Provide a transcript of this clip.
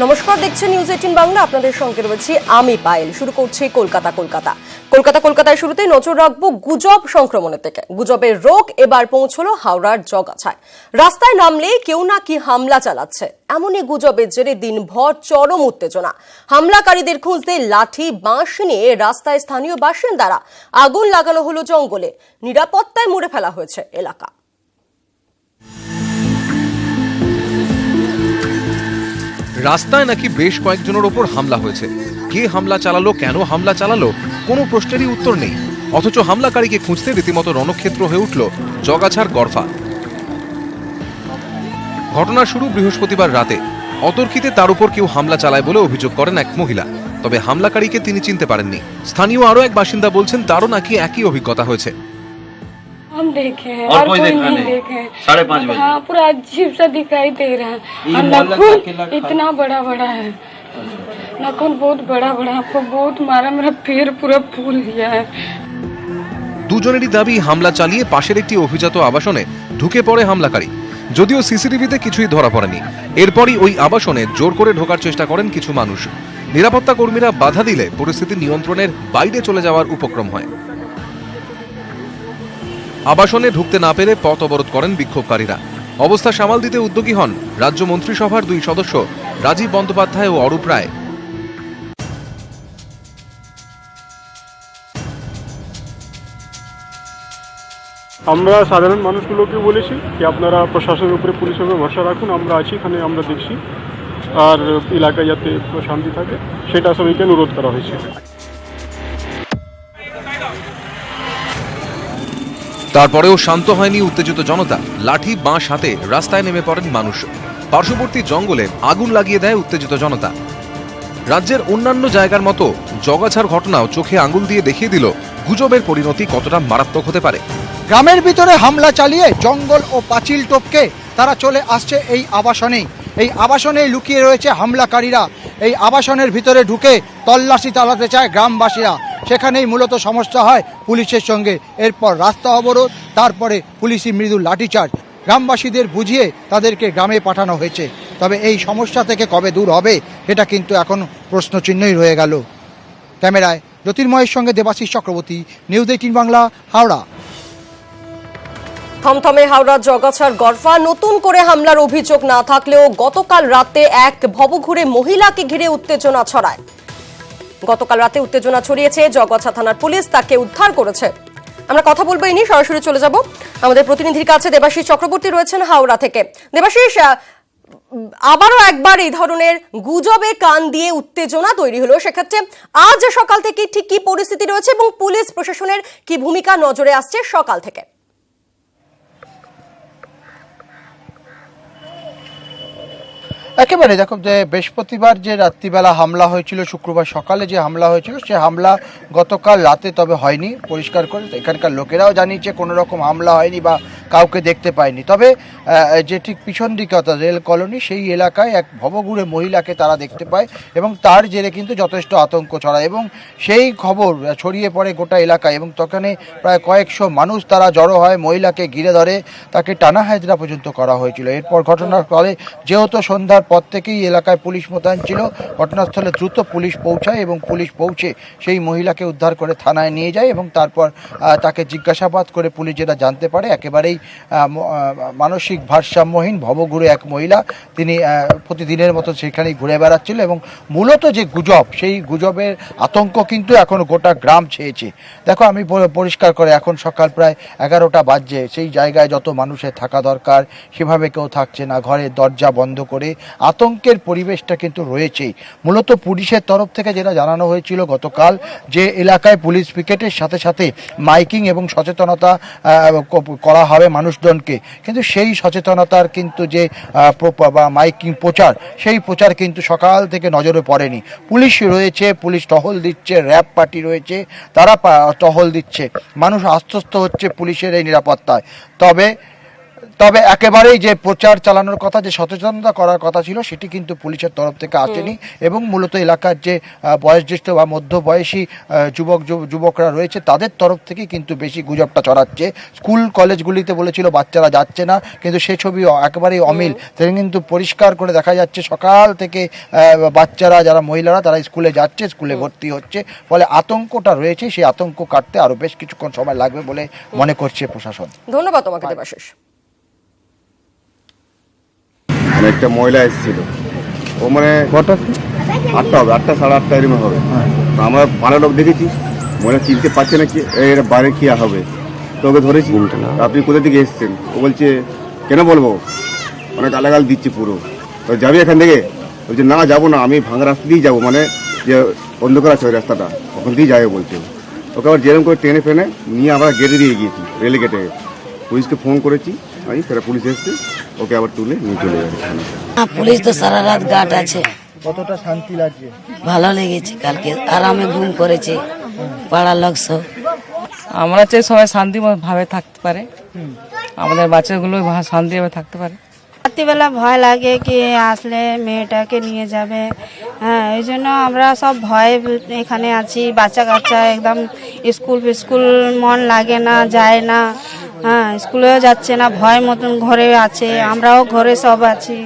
নমস্কার, দেখছেন নিউজ 18 বাংলা। আপনাদের সঙ্গে রয়েছি আমি পায়েল। শুরু করছি কলকাতায় শুরুতেই নজর রাখবো গুজব সংক্রমণের থেকে। গুজবের রোগ এবার পৌঁছলো হাওড়ার জগাছায়। রাস্তায় নামলে কেউ না কি হামলা চালাচ্ছে, এমনই গুজবের জেরে দিনভর চরম উত্তেজনা। হামলাকারীদের খুঁজতে লাঠি বাঁশ নিয়ে রাস্তায় স্থানীয় বাসিন্দারা। আগুন লাগানো হলো জঙ্গলে। নিরাপত্তায় মুড়ে ফেলা হয়েছে এলাকা। রাস্তায় নাকি বেশ কয়েকজনের ওপর হামলা হয়েছে। কে হামলা চালালো, কেন হামলা চালালো, কোনো প্রশ্নেরই উত্তর নেই। অথচ হামলাকারীকে খুঁজতে রীতিমতো রণক্ষেত্র হয়ে উঠল জগাছার গড়ফা। ঘটনা শুরু বৃহস্পতিবার রাতে। অতর্কিতে তার উপর কেউ হামলা চালায় বলে অভিযোগ করেন এক মহিলা। তবে হামলাকারীকে তিনি চিনতে পারেননি। স্থানীয় আরো এক বাসিন্দা বলছেন তারও নাকি একই অভিজ্ঞতা হয়েছে। हम देखे हैं और कोई नहीं देखे। 5:30 बजे। हाँ, पूरा अजीब सा दिखाई दे रहा है। और नाखून इतना बड़ा बड़ा है, नाखून बहुत बड़ा बड़ा, आपको बहुत मारा, मेरा पैर पूरा फूल गया है। দুজনেরই দাবি হামলা চালিয়ে পাশের একটি অভিজাত আবাসনে ঢুকে পড়ে হামলাকারী। যদিও সিসিটিভিতে কিছুই ধরা পড়েনি। এরপরই ওই আবাসনে জোর করে ঢোকার চেষ্টা করেন কিছু মানুষ। নিরাপত্তা কর্মীরা বাধা দিলে পরিস্থিতি নিয়ন্ত্রণের বাইরে চলে যাওয়ার উপক্রম হয়। আবাসনে ঢুকতে না পেরে পথ অবরোধ করেন বিক্ষোভকারীরা। অবস্থা সামাল দিতে উদ্যোগী হন রাজ্য মন্ত্রিসভার 2 সদস্য রাজীব বন্দ্যোপাধ্যায় ও অরূপ রায়। আমরা সাধারণ মানুষগুলোকে বলেছি যে আপনারা প্রশাসনের উপরে, পুলিশের উপরে ভরসা রাখুন, আমরা আছি এখানে, আমরা দেখছি, আর এলাকায় যাতে শান্তি থাকে সেটা সবাইকে অনুরোধ করা হয়েছে। তারপরেও শান্ত হয়নি উত্তেজিত জনতা। লাঠি বাঁশ হাতে রাস্তায় নেমে পড়েন মানুষ। পার্শ্ববর্তী জঙ্গলে আগুন লাগিয়ে দেয় উত্তেজিত জনতা। রাজ্যের অন্যান্য জায়গার মতো জগাছার ঘটনাও চোখে আঙুল দিয়ে দেখিয়ে দিল গুজবের পরিণতি কতটা মারাত্মক হতে পারে। গ্রামের ভিতরে হামলা চালিয়ে জঙ্গল ও পাঁচিল টপকে তারা চলে আসছে এই আবাসনেই। এই আবাসনেই লুকিয়ে রয়েছে হামলাকারীরা। এই আবাসনের ভিতরে ঢুকে তল্লাশি চালাতে চায় গ্রামবাসীরা। সেখানেই মূলত সমস্যা হয় পুলিশের সঙ্গে। এরপর রাস্তা অবরোধ, তারপরে পুলিশি মৃদু লাঠিচার্জ। গ্রামবাসীদের বুঝিয়ে তাদেরকে গ্রামে পাঠানো হয়েছে। তবে এই সমস্যা থেকে কবে দূর হবে এটা কিন্তু এখন প্রশ্নচিহ্নই রয়ে গেল। ক্যামেরায় জ্যোতির্ময়ের সঙ্গে দেবাশিস চক্রবর্তী, নিউজ 18 বাংলা, হাওড়া। থমথমে হাওড়ার জগাছার গড়ফা। নতুন করে হামলার অভিযোগ না থাকলেও গতকাল রাতে এক ভবঘুরে মহিলাকে ঘিরে উত্তেজনা ছড়ায়। গতকাল রাতে উত্তেজনা ছড়িয়েছে, জগাছা থানার পুলিশ তাকে উদ্ধার করেছে। আমরা কথা বলবো এই নিয়ে, সরাসরি চলে যাব আমাদের প্রতিনিধির কাছে। দেবাশিস চক্রবর্তী রয়েছেন হাওড়া থেকে। দেবাশিস, আবারও একবার এই ধরনের গুজবে কান দিয়ে উত্তেজনা তৈরি হলো, সেক্ষেত্রে আজ সকাল থেকে ঠিক কি পরিস্থিতি রয়েছে এবং পুলিশ প্রশাসনের কি ভূমিকা নজরে আসছে সকাল থেকে? একেবারে দেখো, যে বৃহস্পতিবার যে রাত্রিবেলা হামলা হয়েছিল, শুক্রবার সকালে যে হামলা হয়েছিল, সে হামলা গতকাল রাতে তবে হয়নি। পরিষ্কার করে এখানকার লোকেরাও জানিয়েছে কোনো রকম হামলা হয়নি বা কাউকে দেখতে পায়নি। তবে যে ঠিক পিছন দিকে অর্থাৎ রেল কলোনি, সেই এলাকায় এক ভবঘুরে মহিলাকে তারা দেখতে পায় এবং তার জেরে কিন্তু যথেষ্ট আতঙ্ক ছড়ায় এবং সেই খবর ছড়িয়ে পড়ে গোটা এলাকায়। এবং তখনই প্রায় কয়েকশো মানুষ তারা জড়ো হয়, মহিলাকে ঘিরে ধরে, তাকে টানা হাজরা পর্যন্ত করা হয়েছিল। এরপর ঘটনার ফলে যেহেতু সন্ধ্যার পর থেকেই এলাকায় পুলিশ মোতায়েন ছিল, ঘটনাস্থলে দ্রুত পুলিশ পৌঁছায় এবং পুলিশ পৌঁছে সেই মহিলাকে উদ্ধার করে থানায় নিয়ে যায় এবং তারপর তাকে জিজ্ঞাসাবাদ করে পুলিশ যেটা জানতে পারে, একেবারেই মানসিক ভারসাম্যহীন ভবঘুরে এক মহিলা। তিনি প্রতিদিনের মতো সেখানেই ঘুরে বেড়াচ্ছিল এবং মূলত যে গুজব, সেই গুজবের আতঙ্ক কিন্তু এখন গোটা গ্রাম ছেয়েছে। দেখো, আমি পরিষ্কার করে এখন সকাল প্রায় 11টা বাজছে। সেই জায়গায় যত মানুষের থাকা দরকার সেভাবে কেউ থাকছে না, ঘরের দরজা বন্ধ করে। আতঙ্কের পরিবেশটা কিন্তু রয়েছেই। মূলত পুলিশের তরফ থেকে যেটা জানানো হয়েছিল গতকাল, যে এলাকায় পুলিশ পিকেটের সাথে সাথে মাইকিং এবং সচেতনতা করা হবে মানুষজনকে, কিন্তু সেই সচেতনতার কিন্তু যে মাইকিং প্রচার, সেই প্রচার কিন্তু সকাল থেকে নজরে পড়েনি। পুলিশ রয়েছে, পুলিশ টহল দিচ্ছে, র্যাব পার্টি রয়েছে, তারা টহল দিচ্ছে। মানুষ আশ্বস্ত হচ্ছে পুলিশের এই নিরাপত্তায়। তবে তবে একেবারেই যে প্রচার চালানোর কথা, যে সচেতনতা করার কথা ছিল, সেটি কিন্তু পুলিশের তরফ থেকে আসেনি এবং মূলত এলাকার যে বয়োজ্যেষ্ঠ বা মধ্যবয়সী যুবকরা রয়েছে তাদের তরফ থেকে কিন্তু বেশি গুজবটা ছড়াচ্ছে। স্কুল কলেজগুলিতে বলেছিল বাচ্চারা যাচ্ছে না, কিন্তু সে ছবি একেবারেই অমিল। সেখানে কিন্তু পরিষ্কার করে দেখা যাচ্ছে সকাল থেকে বাচ্চারা, যারা মহিলারা, তারা স্কুলে যাচ্ছে, স্কুলে ভর্তি হচ্ছে। ফলে আতঙ্কটা রয়েছে, সেই আতঙ্ক কাটতে আরো বেশ কিছুক্ষণ সময় লাগবে বলে মনে করছে প্রশাসন। ধন্যবাদ তোমাকে দেবাশিস। একটা মহিলা এসেছিল, ও মানে 8টা হবে, 8টা সাড়ে 8টা এরকম হবে। তো আমরা পাড়ার লোক দেখেছি, মহিলা চিনতে পারছে না কি এর বাইরে কি হবে, তো ওকে ধরেছি। আপনি কোথা থেকে এসেছেন? ও বলছে কেন বলবো, মানে গালাগাল দিচ্ছে পুরো। তো যাবি এখান থেকে? বলছে না যাবো না, আমি ভাঙা রাস্তা দিয়েই যাবো, মানে যে অন্ধকার আছে ওই রাস্তাটা, ওখান দিয়েই যাবে বলছে। ওকে আবার যেরকম করে টেনে ফেনে নিয়ে আমরা গেটে দিয়ে গিয়েছি, রেল গেটে। পুলিশকে ফোন করেছি, আমি সেটা পুলিশ এসছে, ওকে আবার তুলে নিয়ে চলে যাবে। পুলিশ তো সারা রাত গার্ড আছে, কতটা শান্তি লাগছে? ভালো লেগেছে। কালকে আরামে ঘুম করেছে পাড়ার লোক সব। আমরা চাই সবাই শান্তি ভাবে থাকতে পারে, আমাদের বাচ্চাগুলো শান্তিভাবে থাকতে পারে। রাত্রিবেলা ভয় লাগে কি আসলে মেয়েটাকে নিয়ে যাবে, হ্যাঁ, এই জন্য আমরা সব ভয় এখানে আছি। বাচ্চা কাচ্চা একদম স্কুল মন লাগে না, যায় না, হ্যাঁ, স্কুলেও যাচ্ছে না, ভয় মতন ঘরে আছে, আমরাও ঘরে সব আছি।